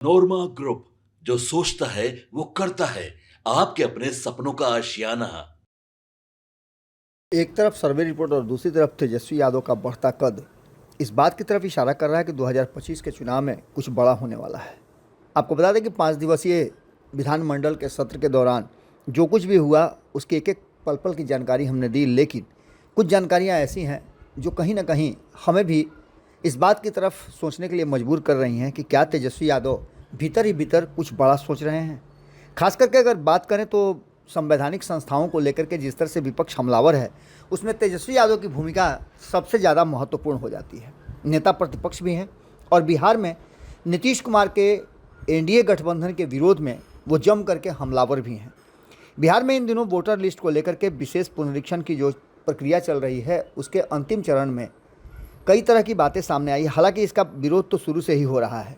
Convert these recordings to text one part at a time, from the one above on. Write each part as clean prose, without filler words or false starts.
नोरमा group, जो सोचता है वो करता है। आपके अपने सपनों का आशियाना। एक तरफ सर्वे रिपोर्ट और दूसरी तरफ तेजस्वी यादव का बढ़ता कद इस बात की तरफ इशारा कर रहा है कि 2025 के चुनाव में कुछ बड़ा होने वाला है। आपको बता दें कि 5 दिवसीय विधानमंडल के सत्र के दौरान जो कुछ भी हुआ उसकी एक एक पल पल की जानकारी हमने दी, लेकिन कुछ जानकारियां ऐसी हैं जो कहीं ना कहीं हमें भी इस बात की तरफ सोचने के लिए मजबूर कर रही हैं कि क्या तेजस्वी यादव भीतर ही भीतर कुछ बड़ा सोच रहे हैं। खास करके अगर बात करें तो संवैधानिक संस्थाओं को लेकर के जिस तरह से विपक्ष हमलावर है, उसमें तेजस्वी यादव की भूमिका सबसे ज़्यादा महत्वपूर्ण हो जाती है। नेता प्रतिपक्ष भी हैं और बिहार में नीतीश कुमार के एनडीए गठबंधन के विरोध में वो जम करके हमलावर भी हैं। बिहार में इन दिनों वोटर लिस्ट को लेकर के विशेष पुनरीक्षण की जो प्रक्रिया चल रही है, उसके अंतिम चरण में कई तरह की बातें सामने आई। हालांकि इसका विरोध तो शुरू से ही हो रहा है,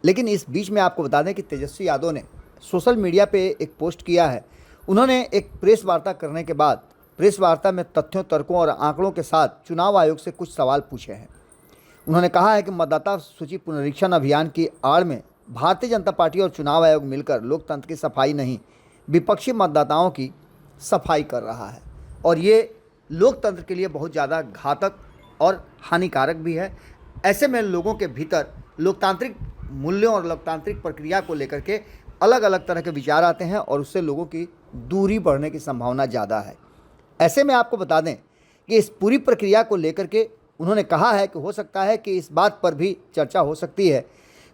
लेकिन इस बीच में आपको बता दें कि तेजस्वी यादव ने सोशल मीडिया पे एक पोस्ट किया है। उन्होंने एक प्रेस वार्ता करने के बाद प्रेस वार्ता में तथ्यों, तर्कों और आंकड़ों के साथ चुनाव आयोग से कुछ सवाल पूछे हैं। उन्होंने कहा है कि मतदाता सूची पुनरीक्षण अभियान की आड़ में भारतीय जनता पार्टी और चुनाव आयोग मिलकर लोकतंत्र की सफाई नहीं, विपक्षी मतदाताओं की सफाई कर रहा है और ये लोकतंत्र के लिए बहुत ज़्यादा घातक और हानिकारक भी है। ऐसे में लोगों के भीतर लोकतांत्रिक मूल्यों और लोकतांत्रिक प्रक्रिया को लेकर के अलग अलग तरह के विचार आते हैं और उससे लोगों की दूरी बढ़ने की संभावना ज़्यादा है। ऐसे में आपको बता दें कि इस पूरी प्रक्रिया को लेकर के उन्होंने कहा है कि हो सकता है कि इस बात पर भी चर्चा हो सकती है।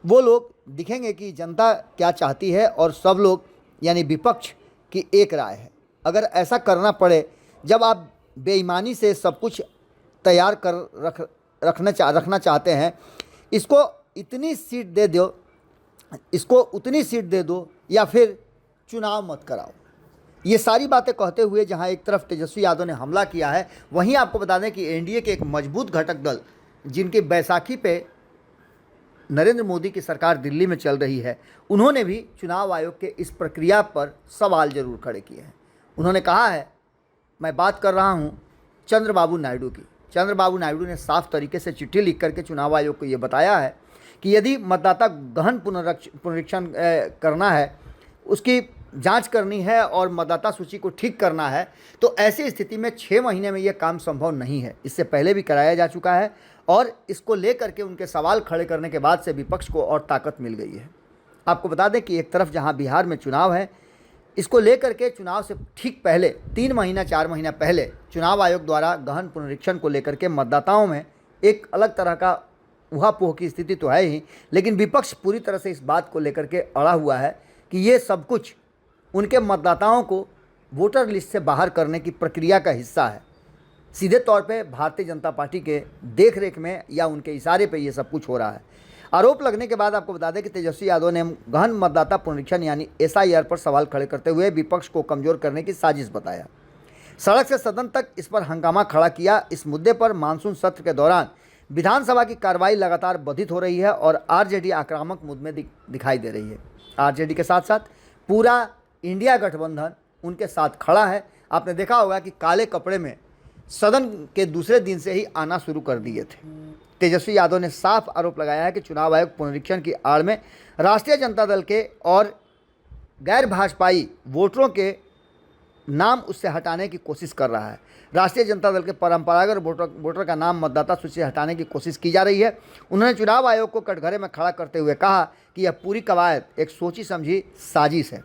वो लोग दिखेंगे कि जनता क्या चाहती है और सब लोग यानी विपक्ष की एक राय है। अगर ऐसा करना पड़े, जब आप बेईमानी से सब कुछ तैयार कर रखना चाहते हैं, इसको इतनी सीट दे दो, इसको उतनी सीट दे दो या फिर चुनाव मत कराओ, ये सारी बातें कहते हुए जहां एक तरफ तेजस्वी यादव ने हमला किया है, वहीं आपको बता दें कि एनडीए के एक मजबूत घटक दल, जिनकी बैसाखी पे नरेंद्र मोदी की सरकार दिल्ली में चल रही है, उन्होंने भी चुनाव आयोग के इस प्रक्रिया पर सवाल जरूर खड़े किए हैं। उन्होंने कहा है, मैं बात कर रहा हूं चंद्रबाबू नायडू की। चंद्रबाबू नायडू ने साफ तरीके से चिट्ठी लिख करके चुनाव आयोग को ये बताया है कि यदि मतदाता गहन पुनरीक्षण करना है, उसकी जांच करनी है और मतदाता सूची को ठीक करना है, तो ऐसी स्थिति में 6 महीने में यह काम संभव नहीं है। इससे पहले भी कराया जा चुका है और इसको लेकर के उनके सवाल खड़े करने के बाद से विपक्ष को और ताकत मिल गई है। आपको बता दें कि एक तरफ जहां बिहार में चुनाव है, इसको लेकर के चुनाव से ठीक पहले 3 महीना 4 महीना पहले चुनाव आयोग द्वारा गहन पुनरीक्षण को लेकर के मतदाताओं में एक अलग तरह का उहापोह की स्थिति तो है ही, लेकिन विपक्ष पूरी तरह से इस बात को लेकर के अड़ा हुआ है कि ये सब कुछ उनके मतदाताओं को वोटर लिस्ट से बाहर करने की प्रक्रिया का हिस्सा है। सीधे तौर पे भारतीय जनता पार्टी के देखरेख में या उनके इशारे पे ये सब कुछ हो रहा है। आरोप लगने के बाद आपको बता दें कि तेजस्वी यादव ने गहन मतदाता पुनरीक्षण यानी एसआईआर पर सवाल खड़े करते हुए विपक्ष को कमजोर करने की साजिश बताया। सड़क से सदन तक इस पर हंगामा खड़ा किया। इस मुद्दे पर मानसून सत्र के दौरान विधानसभा की कार्रवाई लगातार बाधित हो रही है और आरजेडी आक्रामक मूड में दिखाई दे रही है। आरजेडी के साथ साथ पूरा इंडिया गठबंधन उनके साथ खड़ा है। आपने देखा होगा कि काले कपड़े में सदन के दूसरे दिन से ही आना शुरू कर दिए थे। तेजस्वी यादव ने साफ आरोप लगाया है कि चुनाव आयोग पुनरीक्षण की आड़ में राष्ट्रीय जनता दल के और गैर भाजपाई वोटरों के नाम उससे हटाने की कोशिश कर रहा है। राष्ट्रीय जनता दल के परंपरागत वोटर का नाम मतदाता सूची से हटाने की कोशिश की जा रही है। उन्होंने चुनाव आयोग को कटघरे में खड़ा करते हुए कहा कि यह पूरी कवायद एक सोची समझी साजिश है।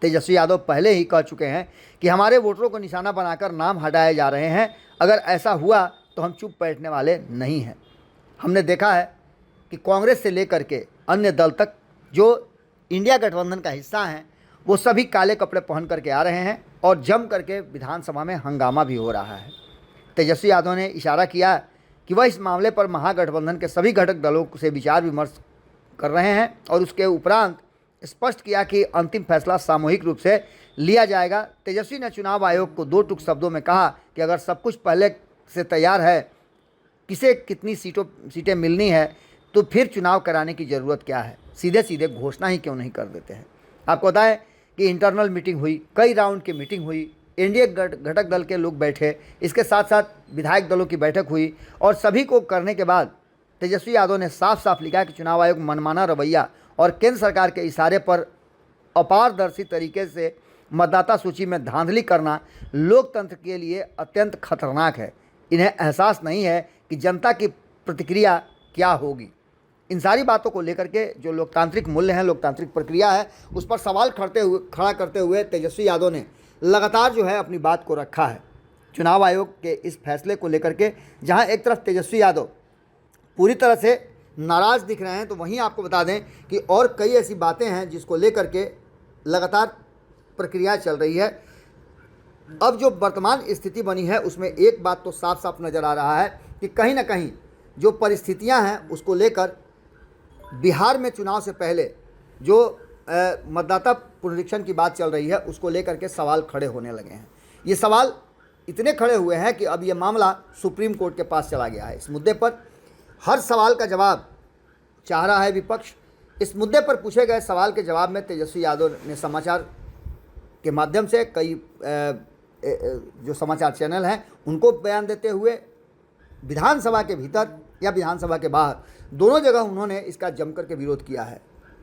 तेजस्वी यादव पहले ही कह चुके हैं कि हमारे वोटरों को निशाना बनाकर नाम हटाए जा रहे हैं। अगर ऐसा हुआ तो हम चुप बैठने वाले नहीं हैं। हमने देखा है कि कांग्रेस से लेकर के अन्य दल तक जो इंडिया गठबंधन का हिस्सा हैं, वो सभी काले कपड़े पहन करके आ रहे हैं और जम करके विधानसभा में हंगामा भी हो रहा है। तेजस्वी यादव ने इशारा किया कि वह इस मामले पर महागठबंधन के सभी घटक दलों से विचार विमर्श कर रहे हैं और उसके उपरांत स्पष्ट किया कि अंतिम फैसला सामूहिक रूप से लिया जाएगा। तेजस्वी ने चुनाव आयोग को 2 टूक शब्दों में कहा कि अगर सब कुछ पहले से तैयार है, किसे कितनी सीटें मिलनी है, तो फिर चुनाव कराने की ज़रूरत क्या है। सीधे सीधे घोषणा ही क्यों नहीं कर देते हैं। आपको बताएं कि इंटरनल मीटिंग हुई, कई राउंड की मीटिंग हुई, एनडीए घटक दल के लोग बैठे, इसके साथ साथ विधायक दलों की बैठक हुई और सभी को करने के बाद तेजस्वी यादव ने साफ साफ लिखा कि चुनाव आयोग मनमाना रवैया और केंद्र सरकार के इशारे पर अपारदर्शी तरीके से मतदाता सूची में धांधली करना लोकतंत्र के लिए अत्यंत खतरनाक है। इन्हें एहसास नहीं है कि जनता की प्रतिक्रिया क्या होगी। इन सारी बातों को लेकर के जो लोकतांत्रिक मूल्य हैं, लोकतांत्रिक प्रक्रिया है, उस पर सवाल खड़ा करते हुए तेजस्वी यादव ने लगातार जो है अपनी बात को रखा है चुनाव आयोग के इस फैसले को लेकर के। जहां एक तरफ तेजस्वी यादव पूरी तरह से नाराज़ दिख रहे हैं, तो वहीं आपको बता दें कि और कई ऐसी बातें हैं जिसको लेकर के लगातार प्रक्रिया चल रही है। अब जो वर्तमान स्थिति बनी है उसमें एक बात तो साफ साफ नज़र आ रहा है कि कहीं ना कहीं जो परिस्थितियां हैं उसको लेकर बिहार में चुनाव से पहले जो मतदाता पुनरीक्षण की बात चल रही है उसको लेकर के सवाल खड़े होने लगे हैं। ये सवाल इतने खड़े हुए हैं कि अब ये मामला सुप्रीम कोर्ट के पास चला गया है। इस मुद्दे पर हर सवाल का जवाब चाह रहा है विपक्ष। इस मुद्दे पर पूछे गए सवाल के जवाब में तेजस्वी यादव ने समाचार के माध्यम से कई जो समाचार चैनल हैं उनको बयान देते हुए विधानसभा के भीतर या विधानसभा के बाहर दोनों जगह उन्होंने इसका जम करके विरोध किया है।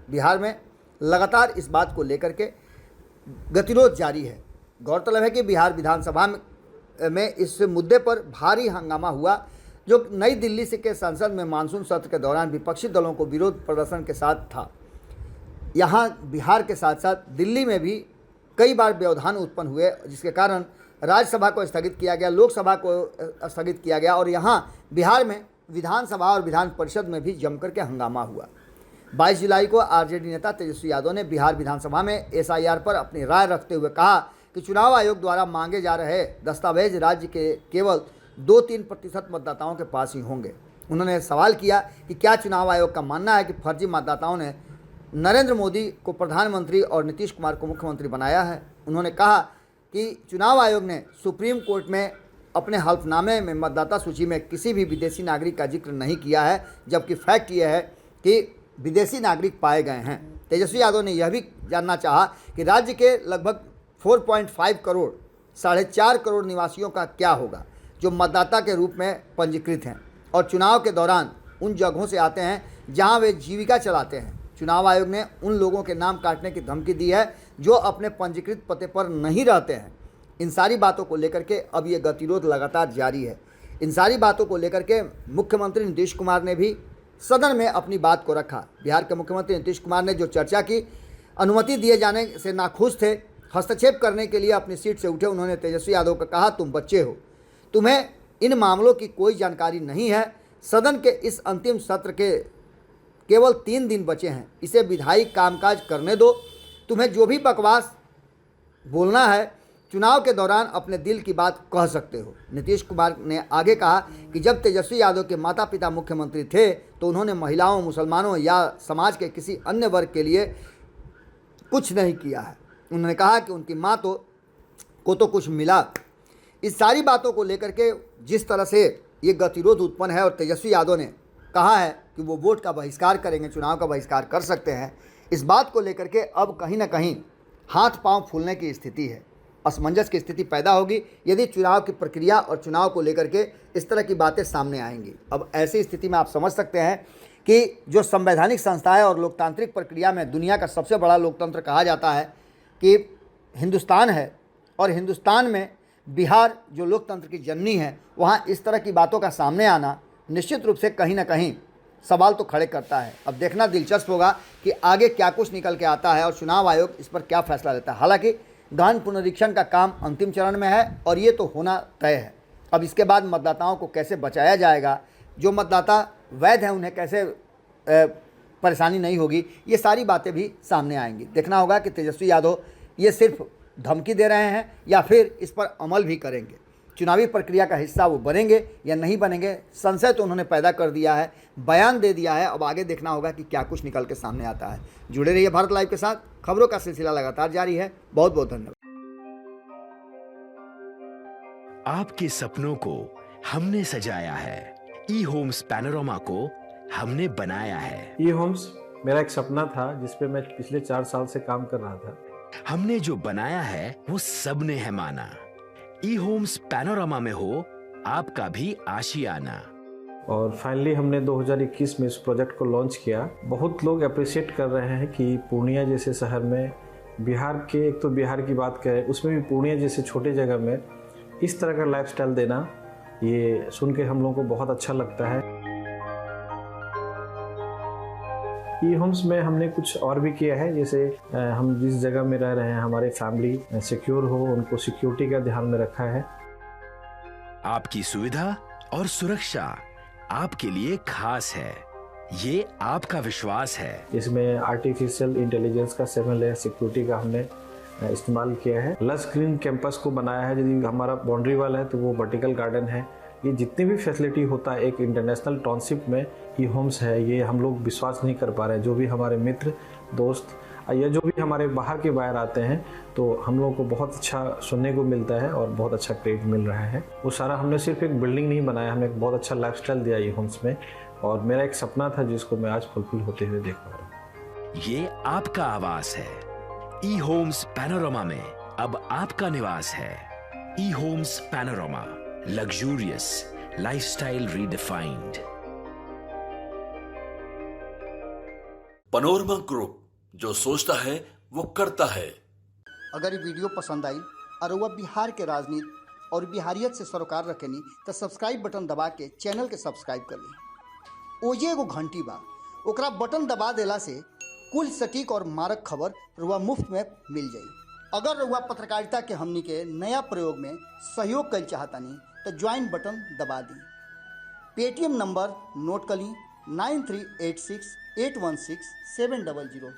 बिहार में लगातार इस बात को लेकर के गतिरोध जारी है। गौरतलब है कि बिहार विधानसभा में इस मुद्दे पर भारी हंगामा हुआ, जो नई दिल्ली से के संसद में मानसून सत्र के दौरान विपक्षी दलों को विरोध प्रदर्शन के साथ था। यहाँ बिहार के साथ साथ दिल्ली में भी कई बार व्यवधान उत्पन्न हुए, जिसके कारण राज्यसभा को स्थगित किया गया, लोकसभा को स्थगित किया गया और यहाँ बिहार में विधानसभा और विधान परिषद में भी जम करके हंगामा हुआ। 22 जुलाई को आरजेडी नेता तेजस्वी यादव ने बिहार विधानसभा में एसआईआर पर अपनी राय रखते हुए कहा कि चुनाव आयोग द्वारा मांगे जा रहे दस्तावेज राज्य के केवल 2-3% मतदाताओं के पास ही होंगे। उन्होंने सवाल किया कि क्या चुनाव आयोग का मानना है कि फर्जी मतदाताओं ने नरेंद्र मोदी को प्रधानमंत्री और नीतीश कुमार को मुख्यमंत्री बनाया है। उन्होंने कहा कि चुनाव आयोग ने सुप्रीम कोर्ट में अपने हल्फनामे में मतदाता सूची में किसी भी विदेशी नागरिक का जिक्र नहीं किया है, जबकि फैक्ट ये है कि विदेशी नागरिक पाए गए हैं। तेजस्वी यादव ने यह भी जानना चाहा कि राज्य के लगभग 4.5 करोड़ 4.5 करोड़ निवासियों का क्या होगा जो मतदाता के रूप में पंजीकृत हैं और चुनाव के दौरान उन जगहों से आते हैं जहां वे जीविका चलाते हैं। चुनाव आयोग ने उन लोगों के नाम काटने की धमकी दी है जो अपने पंजीकृत पते पर नहीं रहते हैं। इन सारी बातों को लेकर के अब ये गतिरोध लगातार जारी है। इन सारी बातों को लेकर के मुख्यमंत्री नीतीश कुमार ने भी सदन में अपनी बात को रखा। बिहार के मुख्यमंत्री नीतीश कुमार ने जो चर्चा की, अनुमति दिए जाने से नाखुश थे, हस्तक्षेप करने के लिए अपनी सीट से उठे। उन्होंने तेजस्वी यादव को कहा, तुम बच्चे हो, तुम्हें इन मामलों की कोई जानकारी नहीं है। सदन के इस अंतिम सत्र के केवल 3 दिन बचे हैं, इसे विधायी कामकाज करने दो। तुम्हें जो भी बकवास बोलना है चुनाव के दौरान अपने दिल की बात कह सकते हो। नीतीश कुमार ने आगे कहा कि जब तेजस्वी यादव के माता पिता मुख्यमंत्री थे तो उन्होंने महिलाओं, मुसलमानों या समाज के किसी अन्य वर्ग के लिए कुछ नहीं किया है। उन्होंने कहा कि उनकी माँ को तो कुछ मिला। इस सारी बातों को लेकर के जिस तरह से ये गतिरोध उत्पन्न है और तेजस्वी यादव ने कहा है कि वो वोट का बहिष्कार करेंगे, चुनाव का बहिष्कार कर सकते हैं, इस बात को लेकर के अब कहीं ना कहीं हाथ पांव फूलने की स्थिति है, असमंजस की स्थिति पैदा होगी यदि चुनाव की प्रक्रिया और चुनाव को लेकर के इस तरह की बातें सामने आएंगी। अब ऐसी स्थिति में आप समझ सकते हैं कि जो संवैधानिक संस्था है और लोकतांत्रिक प्रक्रिया में दुनिया का सबसे बड़ा लोकतंत्र कहा जाता है कि हिंदुस्तान है, और हिंदुस्तान में बिहार जो लोकतंत्र की जननी है, वहाँ इस तरह की बातों का सामने आना निश्चित रूप से कहीं ना कहीं सवाल तो खड़े करता है। अब देखना दिलचस्प होगा कि आगे क्या कुछ निकल के आता है और चुनाव आयोग इस पर क्या फैसला लेता है। हालांकि गहन पुनरीक्षण का काम अंतिम चरण में है और ये तो होना तय है। अब इसके बाद मतदाताओं को कैसे बचाया जाएगा, जो मतदाता वैध हैं उन्हें कैसे परेशानी नहीं होगी, ये सारी बातें भी सामने आएंगी। देखना होगा कि तेजस्वी यादव ये सिर्फ धमकी दे रहे हैं या फिर इस पर अमल भी करेंगे, चुनावी प्रक्रिया का हिस्सा वो बनेंगे या नहीं बनेंगे। संशय तो उन्होंने पैदा कर दिया है, बयान दे दिया है, अब आगे देखना होगा कि क्या कुछ निकल के सामने आता है। जुड़े रहिए भारत लाइव के साथ, खबरों का सिलसिला लगातार जारी है। बहुत बहुत धन्यवाद। आपके सपनों को हमने सजाया है, ई होम्स पैनोरामा को हमने बनाया है। ई होम्स मेरा एक सपना था जिस पे मैं पिछले 4 साल से काम कर रहा था। हमने जो बनाया है वो सबने है माना। ई होम्स पैनोरामा में हो आपका भी आशियाना। और फाइनली हमने 2021 में इस प्रोजेक्ट को लॉन्च किया। बहुत लोग अप्रिशिएट कर रहे हैं कि पूर्णिया जैसे शहर में, बिहार के, एक तो बिहार की बात करें उसमें भी पूर्णिया जैसे छोटे जगह में इस तरह का लाइफस्टाइल देना, ये सुन के हम लोगों को बहुत अच्छा लगता है। ई होम्स में हमने कुछ और भी किया है, जैसे हम जिस जगह में रह रहे हैं हमारे फैमिली सिक्योर हो, उनको सिक्योरिटी का ध्यान में रखा है। आपकी सुविधा और सुरक्षा आपके लिए खास है, ये आपका विश्वास है। इसमें आर्टिफिशियल इंटेलिजेंस का 7 लेयर सिक्योरिटी का हमने इस्तेमाल किया है। लस ग्रीन कैंपस को बनाया है, यदि हमारा बाउंड्री वाल है तो वो वर्टिकल गार्डन है। ये जितनी भी फैसिलिटी होता है एक इंटरनेशनल टाउनशिप में, ई होम्स है, ये हम लोग विश्वास नहीं कर पा रहे हैं। जो भी हमारे मित्र दोस्त या जो भी हमारे बाहर के बाहर आते हैं तो हम लोगों को बहुत अच्छा सुनने को मिलता है और बहुत अच्छा क्रेडिट मिल रहा है। वो सारा हमने सिर्फ एक बिल्डिंग नहीं बनाया, हमने एक बहुत अच्छा लाइफस्टाइल दिया ई होम्स में, और मेरा एक सपना था जिसको मैं आज फुलफिल होते हुए देख पा रहा हूँ। ये आपका आवास है। ई होम्स पैनोरामा में अब आपका निवास है। E homes Panorama, luxurious lifestyle redefined. Panorama group, जो सोचता है वो करता है। अगर ये वीडियो पसंद आई और वह बिहार के राजनीति और बिहारियत से सरोकार रखेनी तो सब्सक्राइब बटन दबा के चैनल के सब्सक्राइब कर ली। ओजे एगो घंटी बा, ओकरा बटन दबा देला से कुल सटीक और मारक खबर रुआ मुफ्त में मिल जाई। अगर रुआ पत्रकारिता के हमनी के नया प्रयोग में सहयोग कर चाहतानी तो ज्वाइन बटन दबा दी। पेटीएम नंबर नोट कर ली 9386816700।